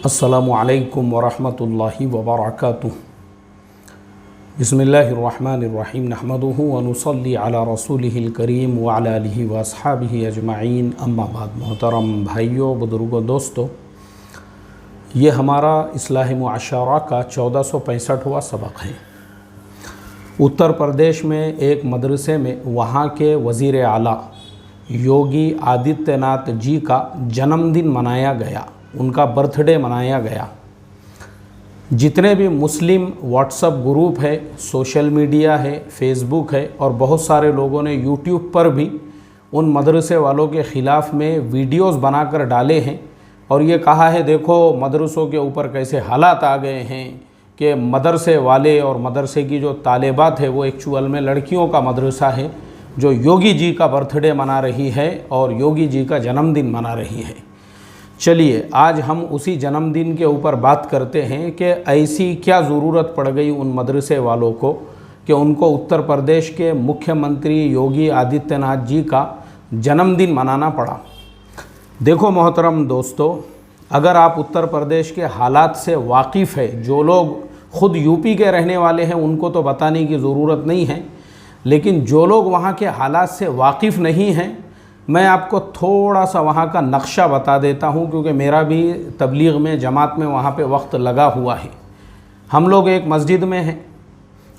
अस्सलामु अलैकुम वरहमतुल्लाहि वबरकातुहू। बिस्मिल्लाहिर्रहमानिर्रहीम नहमदुहु व नुसल्ली अला रसूलिहिल करीम व अला आलिहि व अस्हाबिहि अजमाइन अम्मा बाद। मोहतरम भाइयों, बुजुर्गों, दोस्तों, ये हमारा इस्लाह मुआशरा का 1465वां सबक है। उत्तर प्रदेश में एक मदरसे में वहाँ के वज़ीर आला योगी आदित्यनाथ जी का जन्मदिन मनाया गया, उनका बर्थडे मनाया गया। जितने भी मुस्लिम व्हाट्सएप ग्रुप है, सोशल मीडिया है, फेसबुक है और बहुत सारे लोगों ने यूट्यूब पर भी उन मदरसे वालों के ख़िलाफ़ में वीडियोस बनाकर डाले हैं और ये कहा है देखो मदरसों के ऊपर कैसे हालात आ गए हैं कि मदरसे वाले और मदरसे की जो तालिबात है वो एक्चुअल में लड़कियों का मदरसा है जो योगी जी का बर्थडे मना रही है और योगी जी का जन्मदिन मना रही है। चलिए आज हम उसी जन्मदिन के ऊपर बात करते हैं कि ऐसी क्या ज़रूरत पड़ गई उन मदरसे वालों को कि उनको उत्तर प्रदेश के मुख्यमंत्री योगी आदित्यनाथ जी का जन्मदिन मनाना पड़ा। देखो मोहतरम दोस्तों, अगर आप उत्तर प्रदेश के हालात से वाकिफ़ है, जो लोग ख़ुद यूपी के रहने वाले हैं उनको तो बताने की ज़रूरत नहीं है, लेकिन जो लोग वहाँ के हालात से वाकिफ़ नहीं हैं, मैं आपको थोड़ा सा वहाँ का नक्शा बता देता हूँ क्योंकि मेरा भी तबलीग में जमात में वहाँ पे वक्त लगा हुआ है। हम लोग एक मस्जिद में हैं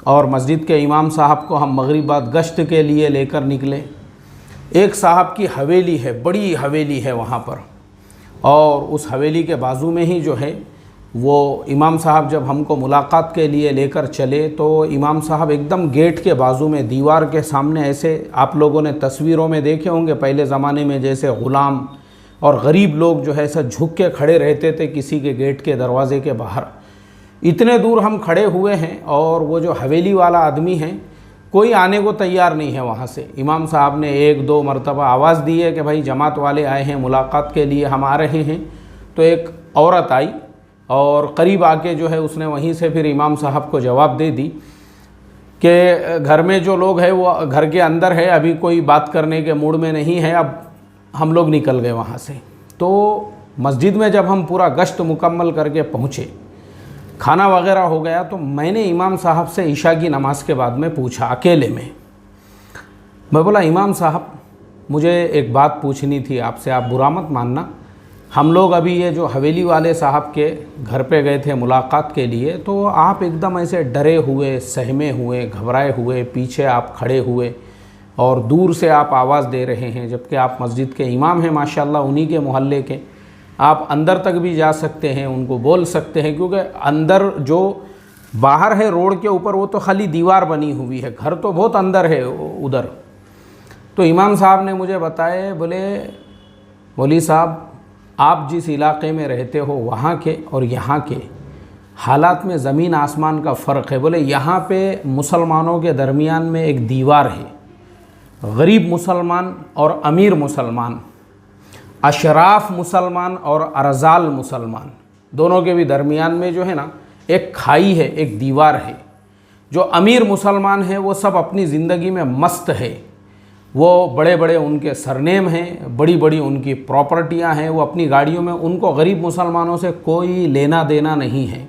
और मस्जिद के इमाम साहब को हम मगरिब बाद गश्त के लिए लेकर निकले। एक साहब की हवेली है, बड़ी हवेली है वहाँ पर, और उस हवेली के बाजू में ही जो है वो इमाम साहब जब हमको मुलाकात के लिए लेकर चले तो इमाम साहब एकदम गेट के बाजू में दीवार के सामने, ऐसे आप लोगों ने तस्वीरों में देखे होंगे पहले ज़माने में जैसे ग़ुलाम और गरीब लोग जो है ऐसा झुक के खड़े रहते थे किसी के गेट के दरवाज़े के बाहर। इतने दूर हम खड़े हुए हैं और वो जो हवेली वाला आदमी है कोई आने को तैयार नहीं है वहाँ से। इमाम साहब ने एक दो मरतबा आवाज़ दी है कि भाई जमात वाले आए हैं मुलाकात के लिए, हम आ रहे हैं। तो एक औरत आई और करीब आके जो है उसने वहीं से फिर इमाम साहब को जवाब दे दी कि घर में जो लोग हैं वो घर के अंदर है, अभी कोई बात करने के मूड में नहीं है, अब हम लोग निकल गए वहाँ से। तो मस्जिद में जब हम पूरा गश्त मुकम्मल करके पहुँचे, खाना वगैरह हो गया, तो मैंने इमाम साहब से इशा की नमाज के बाद में पूछा अकेले में। मैं बोला इमाम साहब मुझे एक बात पूछनी थी आपसे, आप बुरा मत मानना। हम लोग अभी ये जो हवेली वाले साहब के घर पे गए थे मुलाकात के लिए, तो आप एकदम ऐसे डरे हुए, सहमे हुए, घबराए हुए पीछे आप खड़े हुए और दूर से आप आवाज़ दे रहे हैं, जबकि आप मस्जिद के इमाम हैं माशाल्लाह, उन्हीं के मोहल्ले के। आप अंदर तक भी जा सकते हैं, उनको बोल सकते हैं, क्योंकि अंदर जो बाहर है रोड के ऊपर वो तो खाली दीवार बनी हुई है, घर तो बहुत अंदर है उधर। तो इमाम साहब ने मुझे बताए, बोले मौलवी साहब आप जिस इलाके में रहते हो वहाँ के और यहाँ के हालात में ज़मीन आसमान का फ़र्क है। बोले यहाँ पे मुसलमानों के दरमियान में एक दीवार है, गरीब मुसलमान और अमीर मुसलमान, अशराफ मुसलमान और अरजाल मुसलमान, दोनों के भी दरमियान में जो है ना एक खाई है, एक दीवार है। जो अमीर मुसलमान है वो सब अपनी ज़िंदगी में मस्त है, वो बड़े बड़े उनके सरनेम हैं, बड़ी बड़ी उनकी प्रॉपर्टियां हैं, वो अपनी गाड़ियों में, उनको गरीब मुसलमानों से कोई लेना देना नहीं है।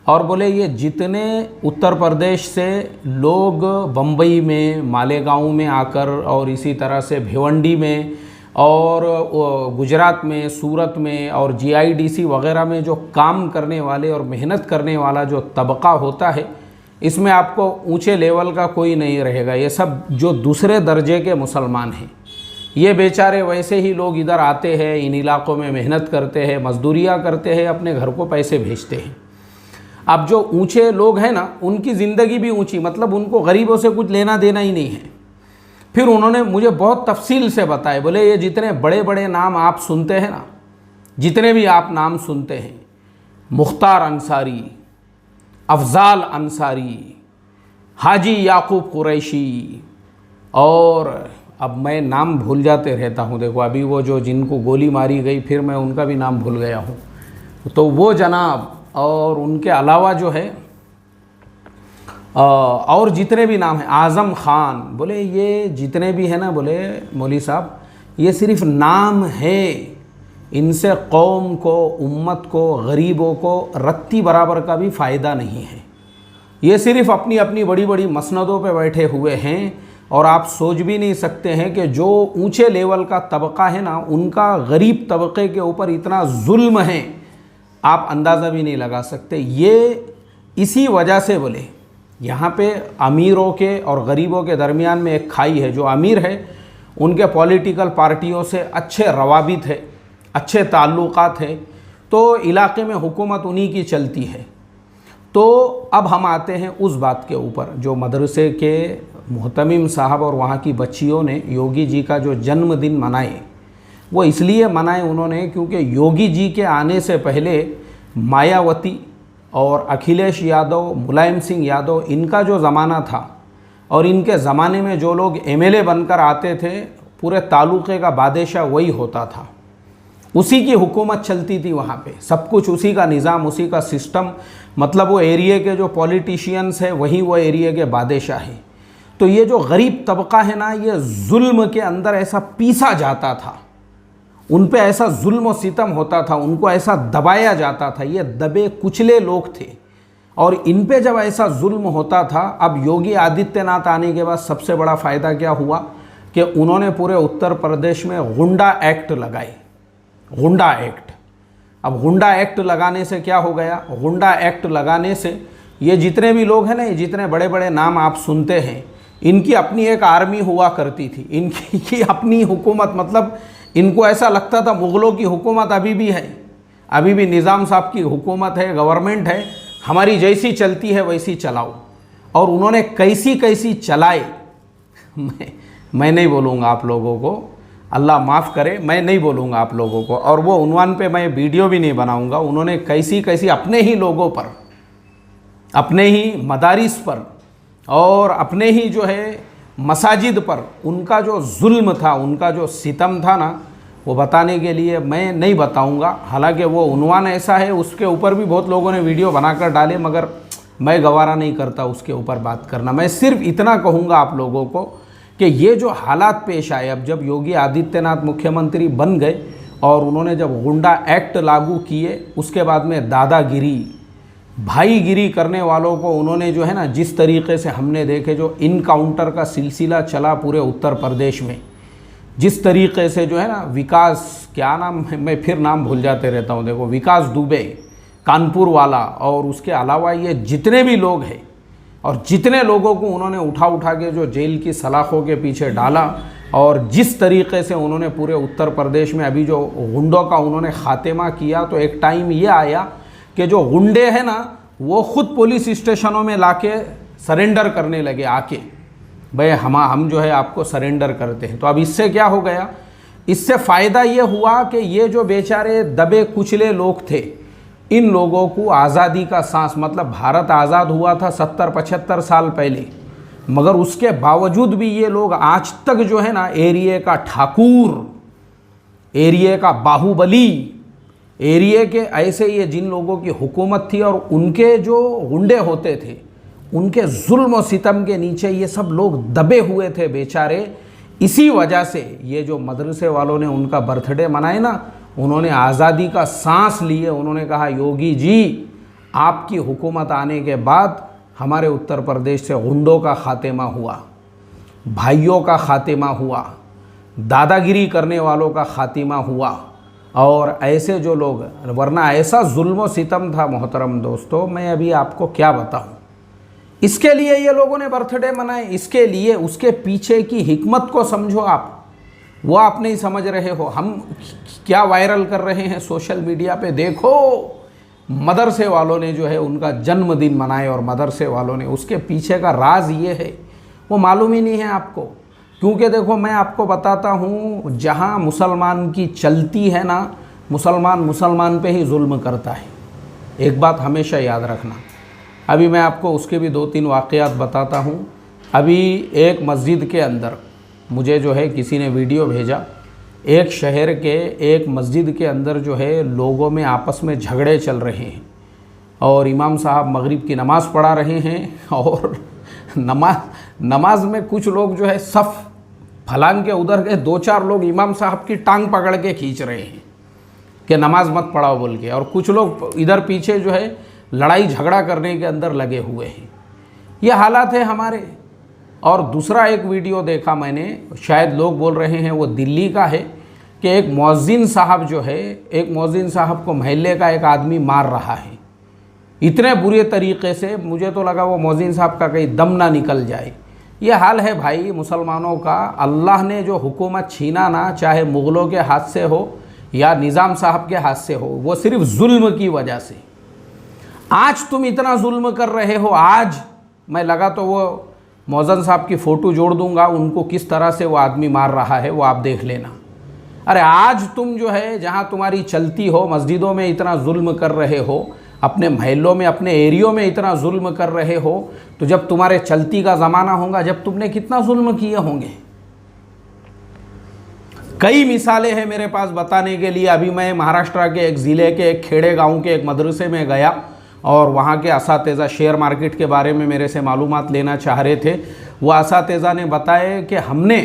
और बोले ये जितने उत्तर प्रदेश से लोग बम्बई में, मालेगांव में आकर और इसी तरह से भिवंडी में और गुजरात में, सूरत में और जीआईडीसी वगैरह में जो काम करने वाले और मेहनत करने वाला जो तबका होता है, इसमें आपको ऊंचे लेवल का कोई नहीं रहेगा। ये सब जो दूसरे दर्जे के मुसलमान हैं, ये बेचारे वैसे ही लोग इधर आते हैं, इन इलाक़ों में मेहनत करते हैं, मजदूरियाँ करते हैं, अपने घर को पैसे भेजते हैं। अब जो ऊंचे लोग हैं ना, उनकी ज़िंदगी भी ऊंची, मतलब उनको गरीबों से कुछ लेना देना ही नहीं है। फिर उन्होंने मुझे बहुत तफसील से बताए, बोले ये जितने बड़े बड़े नाम आप सुनते हैं ना, जितने भी आप नाम सुनते हैं, मुख्तार अंसारी, अफजाल अंसारी, हाजी याकूब कुरैशी, और अब मैं नाम भूल जाते रहता हूँ। देखो अभी वो जो जिनको गोली मारी गई, फिर मैं उनका भी नाम भूल गया हूँ। तो वो जनाब और उनके अलावा जो है और जितने भी नाम हैं, आज़म ख़ान, बोले ये जितने भी हैं ना, बोले मौलवी साहब ये सिर्फ़ नाम है, इनसे कौम को, उम्मत को, गरीबों को रत्ती बराबर का भी फ़ायदा नहीं है। ये सिर्फ़ अपनी अपनी बड़ी बड़ी मसनदों पे बैठे हुए हैं और आप सोच भी नहीं सकते हैं कि जो ऊंचे लेवल का तबका है ना, उनका गरीब तबके के ऊपर इतना जुल्म है, आप अंदाज़ा भी नहीं लगा सकते। ये इसी वजह से बोले यहाँ पे अमीरों के और गरीबों के दरमियान में एक खाई है। जो अमीर है उनके पॉलिटिकल पार्टियों से अच्छे रवाबित है, अच्छे ताल्लुकात है, तो इलाके में हुकूमत उन्हीं की चलती है। तो अब हम आते हैं उस बात के ऊपर, जो मदरसे के मोहतमिम साहब और वहाँ की बच्चियों ने योगी जी का जो जन्मदिन मनाए, वो इसलिए मनाए उन्होंने क्योंकि योगी जी के आने से पहले मायावती और अखिलेश यादव, मुलायम सिंह यादव, इनका जो ज़माना था और इनके ज़माने में जो लोग एमएलए बनकर आते थे, पूरे तालुक़े का बादशाह वही होता था, उसी की हुकूमत चलती थी वहाँ पे, सब कुछ उसी का निज़ाम, उसी का सिस्टम। मतलब वो एरिया के जो पॉलिटिशियंस हैं वही वो एरिया के बादशाह हैं। तो ये जो गरीब तबका है ना, ये जुल्म के अंदर ऐसा पीसा जाता था, उन पे ऐसा जुल्म और सितम होता था, उनको ऐसा दबाया जाता था। ये दबे कुचले लोग थे और इन पे जब ऐसा जुल्म होता था, अब योगी आदित्यनाथ आने के बाद सबसे बड़ा फ़ायदा क्या हुआ कि उन्होंने पूरे उत्तर प्रदेश में गुंडा एक्ट लगाए, गुंडा एक्ट। अब गुंडा एक्ट लगाने से क्या हो गया, गुंडा एक्ट लगाने से ये जितने भी लोग हैं ना, ये जितने बड़े बड़े नाम आप सुनते हैं, इनकी अपनी एक आर्मी हुआ करती थी, इनकी अपनी हुकूमत। मतलब इनको ऐसा लगता था मुग़लों की हुकूमत अभी भी है, अभी भी निज़ाम साहब की हुकूमत है, गवर्नमेंट है, हमारी जैसी चलती है वैसी चलाओ। और उन्होंने कैसी कैसी चलाए मैं नहीं बोलूँगा आप लोगों को, अल्लाह माफ़ करे, मैं नहीं बोलूँगा आप लोगों को, और वो उन्वान पे मैं वीडियो भी नहीं बनाऊँगा। उन्होंने कैसी कैसी अपने ही लोगों पर, अपने ही मदारिस पर और अपने ही जो है मसाजिद पर उनका जो जुल्म था, उनका जो सितम था ना, वो बताने के लिए मैं नहीं बताऊंगा। हालांकि वो उन्वान ऐसा है, उसके ऊपर भी बहुत लोगों ने वीडियो बनाकर डाले, मगर मैं गवारा नहीं करता उसके ऊपर बात करना। मैं सिर्फ इतना कहूँगा आप लोगों को कि ये जो हालात पेश आए, अब जब योगी आदित्यनाथ मुख्यमंत्री बन गए और उन्होंने जब गुंडा एक्ट लागू किए, उसके बाद में दादागिरी, भाईगिरी करने वालों को उन्होंने जो है ना, जिस तरीके से हमने देखे जो इनकाउंटर का सिलसिला चला पूरे उत्तर प्रदेश में, जिस तरीके से जो है ना विकास, क्या नाम है, मैं फिर नाम भूल जाते रहता हूँ, देखो विकास दुबे कानपुर वाला, और उसके अलावा ये जितने भी लोग हैं और जितने लोगों को उन्होंने उठा उठा के जो जेल की सलाखों के पीछे डाला, और जिस तरीके से उन्होंने पूरे उत्तर प्रदेश में अभी जो गुंडों का उन्होंने ख़ात्मा किया, तो एक टाइम ये आया कि जो गुंडे हैं ना, वो खुद पुलिस स्टेशनों में लाके सरेंडर करने लगे आके, भाई हम जो है आपको सरेंडर करते हैं। तो अब इससे क्या हो गया, इससे फ़ायदा ये हुआ कि ये जो बेचारे दबे कुचले लोग थे, इन लोगों को आज़ादी का सांस, मतलब भारत आज़ाद हुआ था 70-75 साल पहले, मगर उसके बावजूद भी ये लोग आज तक जो है ना, एरिया का ठाकुर, एरिया का बाहुबली, एरिया के ऐसे ये जिन लोगों की हुकूमत थी और उनके जो गुंडे होते थे, उनके जुल्म और सितम के नीचे ये सब लोग दबे हुए थे बेचारे। इसी वजह से ये जो मदरसे वालों ने उनका बर्थडे मनाए ना, उन्होंने आज़ादी का सांस लिए। उन्होंने कहा, योगी जी आपकी हुकूमत आने के बाद हमारे उत्तर प्रदेश से गुंडों का ख़ात्मा हुआ, भाइयों का ख़ात्मा हुआ, दादागिरी करने वालों का ख़ात्मा हुआ, और ऐसे जो लोग, वरना ऐसा जुल्म सितम था मोहतरम दोस्तों, मैं अभी आपको क्या बताऊं। इसके लिए ये लोगों ने बर्थडे मनाए, इसके लिए, उसके पीछे की हिकमत को समझो आप, वो आप नहीं समझ रहे हो। हम क्या वायरल कर रहे हैं सोशल मीडिया पे, देखो मदरसे वालों ने जो है उनका जन्मदिन मनाए, और मदरसे वालों ने, उसके पीछे का राज ये है, वो मालूम ही नहीं है आपको। क्योंकि देखो मैं आपको बताता हूँ, जहाँ मुसलमान की चलती है ना, मुसलमान पे ही जुल्म करता है। एक बात हमेशा याद रखना। अभी मैं आपको उसके भी 2-3 वाक़यात बताता हूँ। अभी एक मस्जिद के अंदर मुझे जो है किसी ने वीडियो भेजा, एक शहर के एक मस्जिद के अंदर जो है लोगों में आपस में झगड़े चल रहे हैं, और इमाम साहब मगरिब की नमाज़ पढ़ा रहे हैं, और नमाज में कुछ लोग जो है सफ़ फलांग के उधर के 2-4 लोग इमाम साहब की टांग पकड़ के खींच रहे हैं। कि नमाज मत पढ़ाओ बोल के, और कुछ लोग इधर पीछे जो है लड़ाई झगड़ा करने के अंदर लगे हुए हैं। ये हालात है हमारे। और दूसरा एक वीडियो देखा मैंने, शायद लोग बोल रहे हैं वो दिल्ली का है, कि एक मौज़िन साहब जो है, एक मौज़िन साहब को मोहल्ले का एक आदमी मार रहा है इतने बुरे तरीक़े से, मुझे तो लगा वो मौज़िन साहब का कहीं दम ना निकल जाए। ये हाल है भाई मुसलमानों का। अल्लाह ने जो हुकूमत छीना ना, चाहे मुग़लों के हाथ से हो या निज़ाम साहब के हाथ से हो, वो सिर्फ जुल्म की वजह से। आज तुम इतना जुल्म कर रहे हो। आज मैं लगा तो वो मौज़न साहब की फ़ोटो जोड़ दूंगा, उनको किस तरह से वो आदमी मार रहा है वो आप देख लेना। अरे आज तुम जो है जहाँ तुम्हारी चलती हो, मस्जिदों में इतना जुल्म कर रहे हो, अपने महलों में, अपने एरियो में इतना जुल्म कर रहे हो, तो जब तुम्हारे चलती का ज़माना होगा, जब तुमने कितना जुल्म किए होंगे। कई मिसालें हैं मेरे पास बताने के लिए। अभी मैं महाराष्ट्र के एक ज़िले के एक खेड़े गांव के एक मदरसे में गया और वहाँ के असातिज़ा शेयर मार्केट के बारे में मेरे से मालूमात लेना चाह रहे थे। वो असातिज़ा ने बताया कि हमने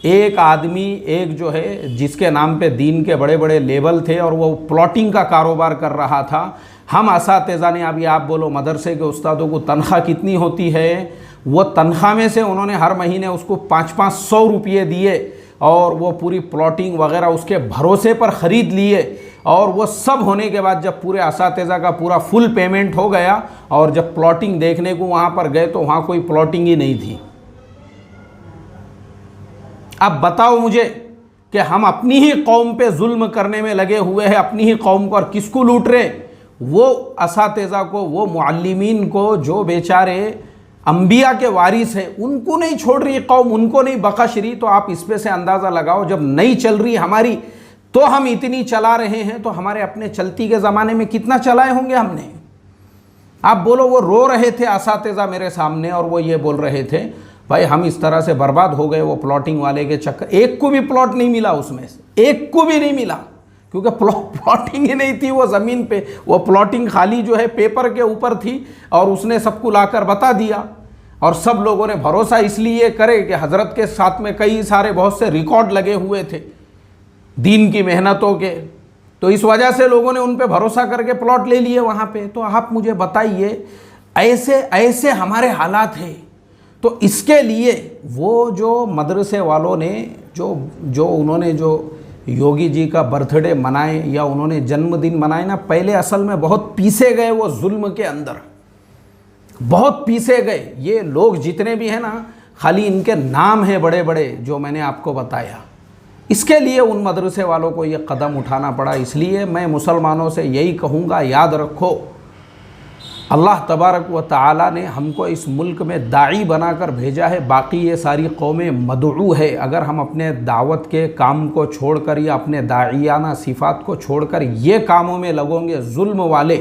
एक आदमी, एक जो है जिसके नाम पे दीन के बड़े बड़े लेबल थे और वो प्लॉटिंग का कारोबार कर रहा था, हम असातिज़ा ने, अभी आप बोलो मदरसे के उस्तादों को तनख्वाह कितनी होती है, वो तनख्वाह में से उन्होंने हर महीने उसको 500-500 रुपये दिए और वो पूरी प्लॉटिंग वगैरह उसके भरोसे पर ख़रीद लिए। और वो सब होने के बाद जब पूरे असातिज़ा का पूरा फुल पेमेंट हो गया और जब प्लॉटिंग देखने को वहाँ पर गए तो वहाँ कोई प्लॉटिंग ही नहीं थी। अब बताओ मुझे कि हम अपनी ही कौम पे जुल्म करने में लगे हुए हैं, अपनी ही कौम को, और किसको लूट रहे? वो असातिज़ा को, वो मुअल्लिमीन को जो बेचारे अंबिया के वारिस हैं, उनको नहीं छोड़ रही कौम, उनको नहीं बख्श रही। तो आप इस पे से अंदाज़ा लगाओ, जब नहीं चल रही हमारी तो हम इतनी चला रहे हैं, तो हमारे अपने चलती के ज़माने में कितना चलाए होंगे हमने। आप बोलो, वो रो रहे थे असातिज़ा मेरे सामने और वो ये बोल रहे थे, भाई हम इस तरह से बर्बाद हो गए वो प्लॉटिंग वाले के चक्कर। एक को भी प्लॉट नहीं मिला उसमें से, एक को भी नहीं मिला, क्योंकि प्लॉटिंग ही नहीं थी वो ज़मीन पे। वो प्लॉटिंग खाली जो है पेपर के ऊपर थी और उसने सबको लाकर बता दिया। और सब लोगों ने भरोसा इसलिए करे कि हज़रत के साथ में कई सारे बहुत से रिकॉर्ड लगे हुए थे दीन की मेहनतों के, तो इस वजह से लोगों ने उन पे भरोसा करके प्लॉट ले लिए वहाँ पे। तो आप मुझे बताइए, ऐसे ऐसे हमारे हालात हैं। तो इसके लिए वो जो मदरसे वालों ने जो उन्होंने जो योगी जी का बर्थडे मनाए या उन्होंने जन्मदिन मनाए ना, पहले असल में बहुत पीसे गए वो जुल्म के अंदर, बहुत पीसे गए। ये लोग जितने भी हैं ना, खाली इनके नाम हैं बड़े बड़े जो मैंने आपको बताया। इसके लिए उन मदरसे वालों को ये कदम उठाना पड़ा। इसलिए मैं मुसलमानों से यही कहूँगा, याद रखो, अल्लाह तबारक व तआला ने हमको इस मुल्क में दाई बनाकर भेजा है, बाकी ये सारी कौमें मदऊ है। अगर हम अपने दावत के काम को छोड़कर या अपने दाइयाना सिफ़ात को छोड़कर ये कामों में लगोगे जुल्म वाले,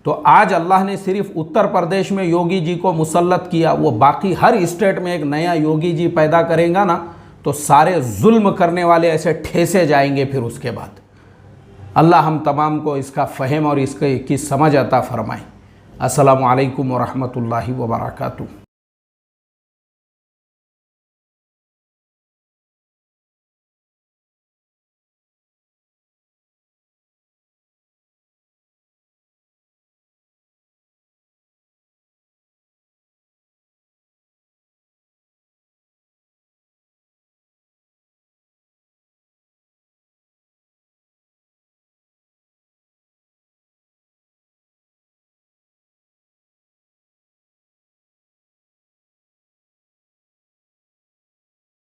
तो आज अल्लाह ने सिर्फ उत्तर प्रदेश में योगी जी को मुसल्लत किया, वो बाकी हर स्टेट में एक नया योगी जी पैदा करेगा ना, तो सारे जुल्म करने वाले ऐसे ठेसे जाएंगे। फिर उसके बाद अल्लाह हम तमाम को इसका फ़हम और इसकी समझ अता फ़रमाए। अस्सलामु अलैकुम व रहमतुल्लाहि व बरकातुहू।